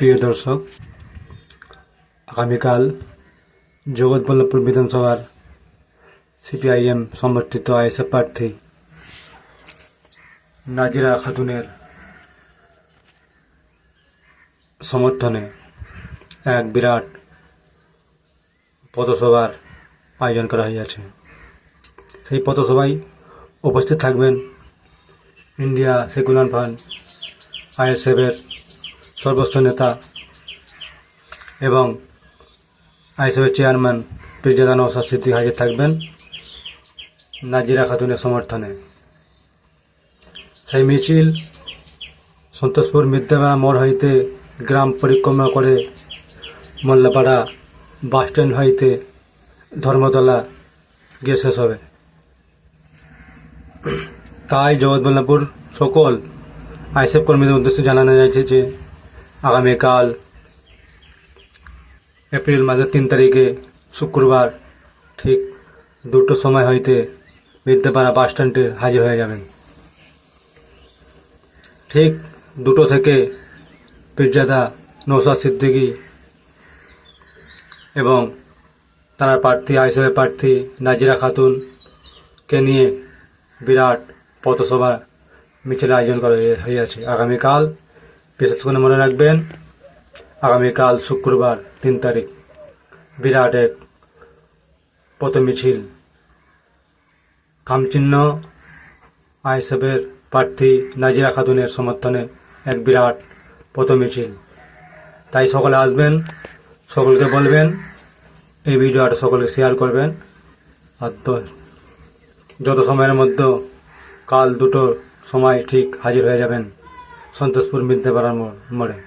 প্রিয় দর্শক, আগামীকাল জগৎবল্লভপুর বিধানসভার সিপিআইএম সমর্থিত আইএসএফ প্রার্থী নাজিরা খাতুনের সমর্থনে এক বিরাট পথসভার আয়োজন করা হয়েছে। সেই পথসভায় উপস্থিত থাকবেন ইন্ডিয়া সেকুলার ফ্রন্ট আইএসএফের সর্বোচ্চ নেতা এবং আইএসএফের চেয়ারম্যান পীরজাদা নওশাদ সিদ্দিকী হাজির থাকবেন নাজিরা খাতুনের সমর্থনে। সেই মিছিল সন্তোষপুর মিদ্যাপাড়া মোড় হইতে গ্রাম পরিক্রমা করে মোল্লাপাড়া বাসস্ট্যান্ড হইতে ধর্মতলা গিয়ে শেষ হবে। তাই জগৎবল্লভপুর সকল আইএসএফ কর্মীদের উদ্দেশ্যে জানানো যাচ্ছে যে আগামীকাল এপ্রিল মাসের 3 তারিখে শুক্রবার ঠিক 2টোর সময় হইতে মিদ্যাপাড়া বাসস্ট্যান্ডে হাজির হয়ে যাবেন। ঠিক 2টো থেকে পীরজাদা নওশাদ সিদ্দিকী এবং তার প্রার্থী আইএসএফের প্রার্থী নাজিরা খাতুনকে নিয়ে বিরাট পথসভা মিছিল আয়োজন করা হয়েছে আগামীকাল। বিশেষ করে মনে রাখবেন, আগামীকাল শুক্রবার 3 তারিখ বিরাট এক পথ মিছিল, খামচিহ্ন আইএসএফের প্রার্থী নাজিরা খাতুনের সমর্থনে এক বিরাট পথ মিছিল। তাই সকলে আসবেন, সকলকে বলবেন এই ভিডিওটা সকলে শেয়ার করবেন। আর তো যত সময়ের মধ্যে কাল 2টোর সময় ঠিক হাজির হয়ে যাবেন সন্তোষপুর মিদ্যাপাড়ার মোড়ে।